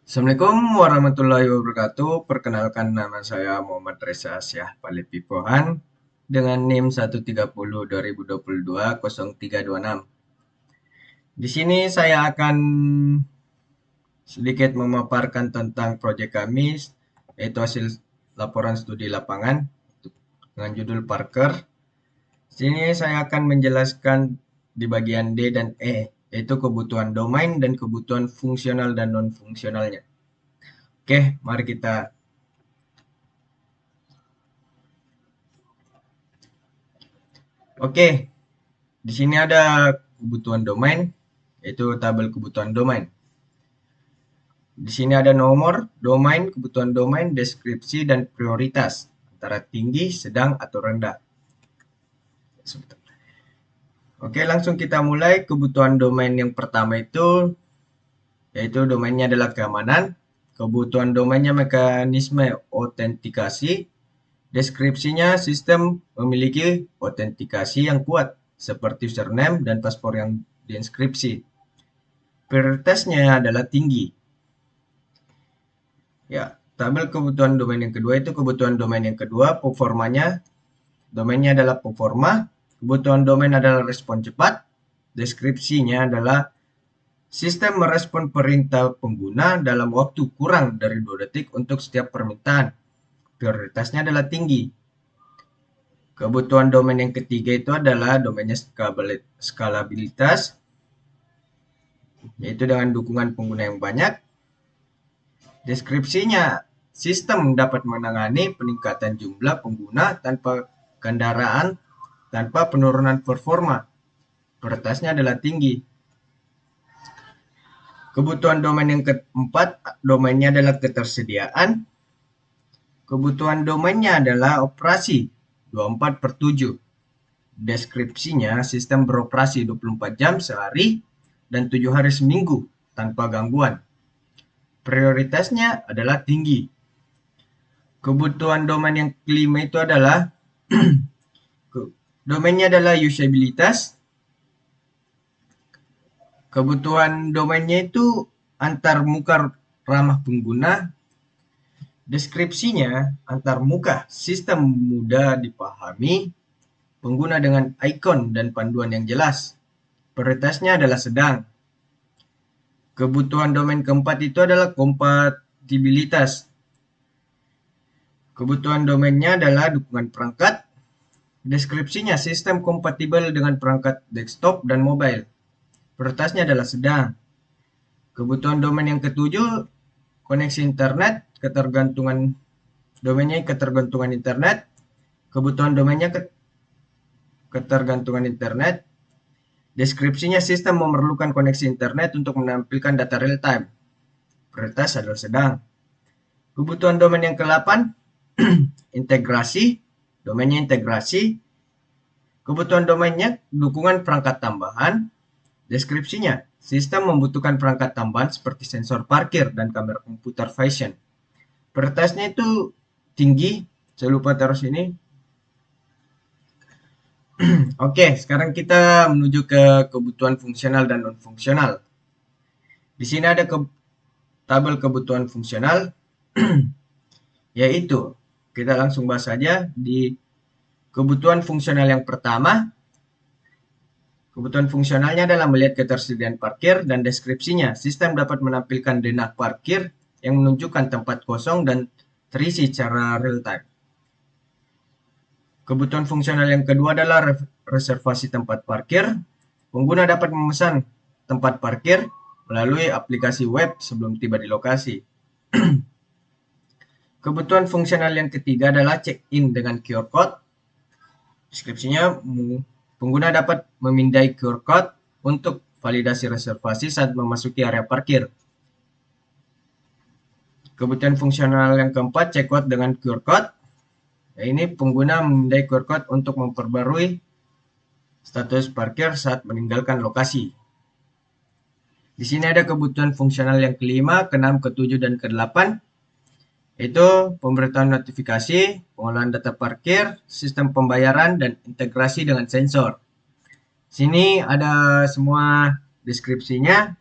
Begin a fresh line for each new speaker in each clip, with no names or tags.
Assalamualaikum warahmatullahi wabarakatuh. Perkenalkan nama saya Muhammad Reza Syah Palipipohan dengan NIM 130 2022 0326. Di sini saya akan sedikit memaparkan tentang proyek kami, yaitu hasil laporan studi lapangan dengan judul Parker. Di sini saya akan menjelaskan di bagian D dan E, yaitu kebutuhan domain dan kebutuhan fungsional dan non-fungsionalnya. Oke, mari kita. Oke, di sini ada kebutuhan domain, yaitu tabel kebutuhan domain. Di sini ada nomor, domain, kebutuhan domain, deskripsi, dan prioritas, antara tinggi, sedang, atau rendah. Oke, langsung kita mulai. Kebutuhan domain yang pertama itu, yaitu domainnya adalah keamanan. Kebutuhan domainnya mekanisme autentikasi. Deskripsinya sistem memiliki autentikasi yang kuat, seperti username dan paspor yang dienkripsi. Prioritasnya adalah tinggi. Ya, tabel kebutuhan domain yang kedua itu kebutuhan domain yang kedua, performanya. Domainnya adalah performa. Kebutuhan domain adalah respon cepat. Deskripsinya adalah sistem merespon perintah pengguna dalam waktu kurang dari 2 detik untuk setiap permintaan. Prioritasnya adalah tinggi. Kebutuhan domain yang ketiga itu adalah domainnya skalabilitas, yaitu dengan dukungan pengguna yang banyak. Deskripsinya, sistem dapat menangani peningkatan jumlah pengguna tanpa kendaraan, tanpa penurunan performa. Prioritasnya adalah tinggi. Kebutuhan domain yang keempat, domainnya adalah ketersediaan. Kebutuhan domainnya adalah operasi 24/7. Deskripsinya, sistem beroperasi 24 jam sehari dan 7 hari seminggu tanpa gangguan. Prioritasnya adalah tinggi. Kebutuhan domain yang kelima itu adalah domainnya adalah usabilitas. Kebutuhan domainnya itu antar muka ramah pengguna. Deskripsinya antar muka sistem mudah dipahami, pengguna dengan ikon dan panduan yang jelas. Prioritasnya adalah sedang. Kebutuhan domain keempat itu adalah kompatibilitas. Kebutuhan domainnya adalah dukungan perangkat. Deskripsinya sistem kompatibel dengan perangkat desktop dan mobile. Prioritasnya adalah sedang. Kebutuhan domain yang ketujuh, koneksi internet, ketergantungan domainnya ketergantungan internet. Kebutuhan domainnya ketergantungan internet. Deskripsinya sistem memerlukan koneksi internet untuk menampilkan data real time. Prioritas adalah sedang. Kebutuhan domain yang ke-8, integrasi. Domainnya integrasi. Kebutuhan domainnya dukungan perangkat tambahan. Deskripsinya, sistem membutuhkan perangkat tambahan seperti sensor parkir dan kamera computer vision. Prioritasnya itu tinggi. Saya lupa taruh sini. Oke, sekarang kita menuju ke kebutuhan fungsional dan non-fungsional. Di sini ada tabel kebutuhan fungsional, yaitu kita langsung bahas saja di kebutuhan fungsional yang pertama. Kebutuhan fungsionalnya adalah melihat ketersediaan parkir dan deskripsinya. Sistem dapat menampilkan denah parkir yang menunjukkan tempat kosong dan terisi secara real time. Kebutuhan fungsional yang kedua adalah reservasi tempat parkir. Pengguna dapat memesan tempat parkir melalui aplikasi web sebelum tiba di lokasi. Kebutuhan fungsional yang ketiga adalah check-in dengan QR code. Deskripsinya, pengguna dapat memindai QR code untuk validasi reservasi saat memasuki area parkir. Kebutuhan fungsional yang keempat, check-out dengan QR code. Nah, ini pengguna memindai QR code untuk memperbarui status parkir saat meninggalkan lokasi. Di sini ada kebutuhan fungsional yang kelima, keenam, ketujuh, dan kedelapan, yaitu pemberitaan notifikasi, pengolahan data parkir, sistem pembayaran, dan integrasi dengan sensor. Sini ada semua deskripsinya.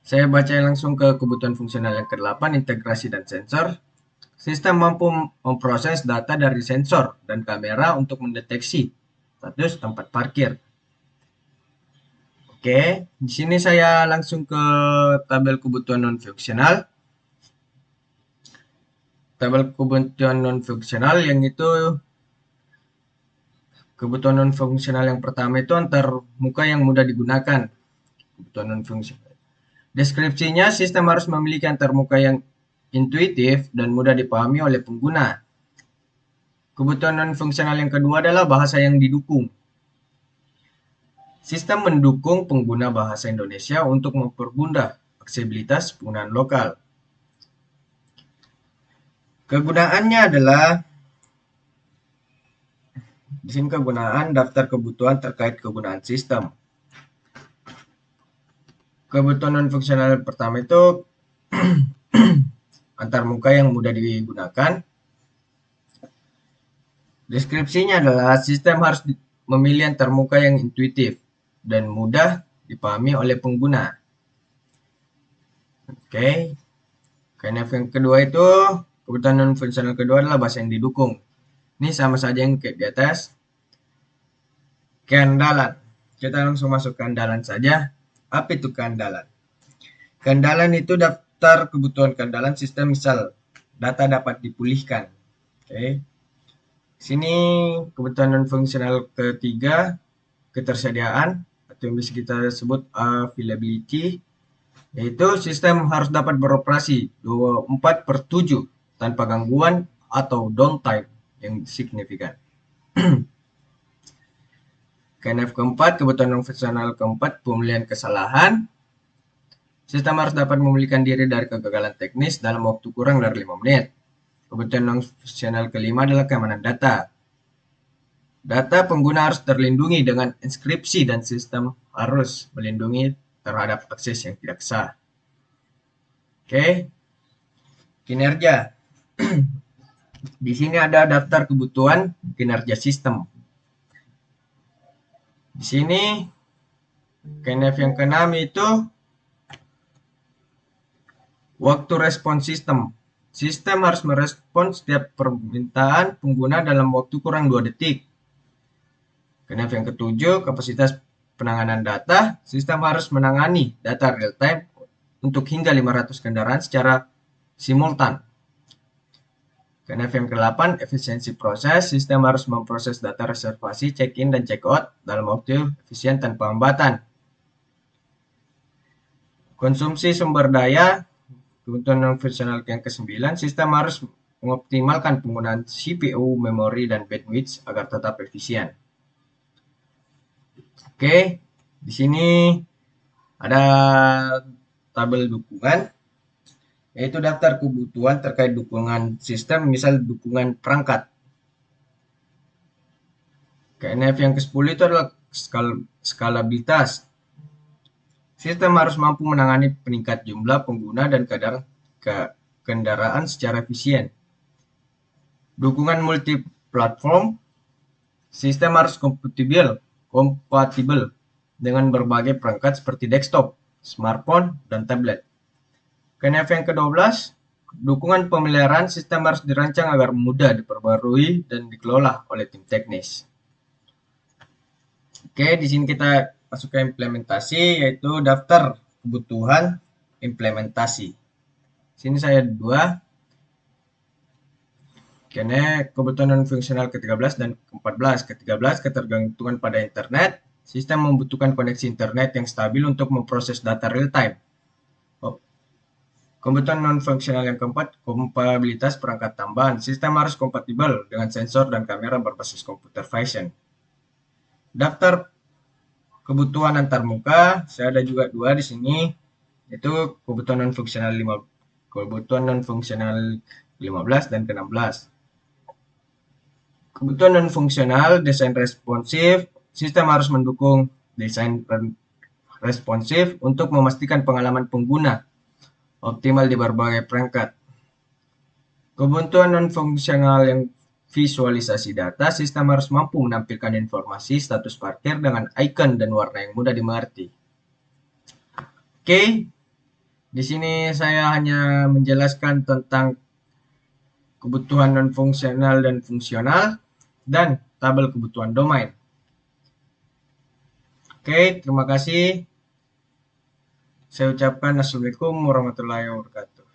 Saya baca langsung ke kebutuhan fungsional yang ke-8, integrasi dan sensor. Sistem mampu memproses data dari sensor dan kamera untuk mendeteksi status tempat parkir. Oke, di sini saya langsung ke tabel kebutuhan non-fungsional. Tabel kebutuhan non-fungsional yang itu kebutuhan non-fungsional yang pertama itu antar muka yang mudah digunakan. Kebutuhan non-fungsional. Deskripsinya, sistem harus memiliki antarmuka yang intuitif dan mudah dipahami oleh pengguna. Kebutuhan non-fungsional yang kedua adalah bahasa yang didukung. Sistem mendukung pengguna bahasa Indonesia untuk mempermudah aksesibilitas penggunaan lokal. Kegunaannya adalah di sini kegunaan daftar kebutuhan terkait kegunaan sistem. Kebutuhan non-fungsional pertama itu antarmuka yang mudah digunakan. Deskripsinya adalah sistem harus memilih antarmuka yang intuitif dan mudah dipahami oleh pengguna. Oke. KNF yang kedua itu kebutuhan non-fungsional kedua adalah bahasa yang didukung. Ini sama saja yang kayak di atas. Keandalan. Kita langsung masuk ke andalan saja. Apa itu keandalan? Keandalan itu daftar kebutuhan keandalan sistem, misal data dapat dipulihkan. Oke. Sini kebutuhan non-fungsional ketiga, ketersediaan atau yang bisa kita sebut availability, yaitu sistem harus dapat beroperasi 24/7 tanpa gangguan atau downtime yang signifikan. KNF keempat, kebutuhan non-fungsional keempat, pemulihan kesalahan. Sistem harus dapat memulihkan diri dari kegagalan teknis dalam waktu kurang dari 5 menit. Kebutuhan non-fungsional kelima adalah keamanan data. Data pengguna harus terlindungi dengan inskripsi dan sistem harus melindungi terhadap akses yang tidak sah. Oke. Kinerja. Di sini ada daftar kebutuhan kinerja sistem. Di sini KNF yang ke-6 itu waktu respon sistem. Sistem harus merespon setiap permintaan pengguna dalam waktu kurang 2 detik. KNF yang ke-7, kapasitas penanganan data. Sistem harus menangani data real time untuk hingga 500 kendaraan secara simultan. KNF yang ke-8, efisiensi proses. Sistem harus memproses data reservasi, check-in, dan check-out dalam waktu efisien tanpa hambatan. Konsumsi sumber daya. Kebutuhan non-fungsional yang ke-9, sistem harus mengoptimalkan penggunaan CPU, memori, dan bandwidth agar tetap efisien. Oke, di sini ada tabel dukungan, yaitu daftar kebutuhan terkait dukungan sistem, misal dukungan perangkat. KNF yang ke-10 itu adalah skalabilitas. Sistem harus mampu menangani peningkat jumlah pengguna dan kadar kendaraan secara efisien. Dukungan multi-platform. Sistem harus kompatibel dengan berbagai perangkat seperti desktop, smartphone, dan tablet. KNF yang ke-12, dukungan pemeliharaan. Sistem harus dirancang agar mudah diperbarui dan dikelola oleh tim teknis. Oke, di sini kita masuk ke implementasi, yaitu daftar kebutuhan implementasi. Sini saya 2. Karena kebutuhan non-fungsional ke-13 dan ke-14. Ke-13, ketergantungan pada internet. Sistem membutuhkan koneksi internet yang stabil untuk memproses data real time. Kebutuhan non-fungsional yang keempat, kompatibilitas perangkat tambahan. Sistem harus kompatibel dengan sensor dan kamera berbasis computer vision. Daftar kebutuhan antarmuka, saya ada juga 2 di sini, yaitu kebutuhan non-fungsional 15 dan ke-16. Kebutuhan non-fungsional, desain responsif. Sistem harus mendukung desain responsif untuk memastikan pengalaman pengguna optimal di berbagai perangkat. Kebutuhan non-fungsional yang visualisasi data. Sistem harus mampu menampilkan informasi status parkir dengan icon dan warna yang mudah dimengerti. Oke, Di sini saya hanya menjelaskan tentang kebutuhan non-fungsional dan fungsional dan tabel kebutuhan domain. Oke, terima kasih. Saya ucapkan assalamualaikum warahmatullahi wabarakatuh.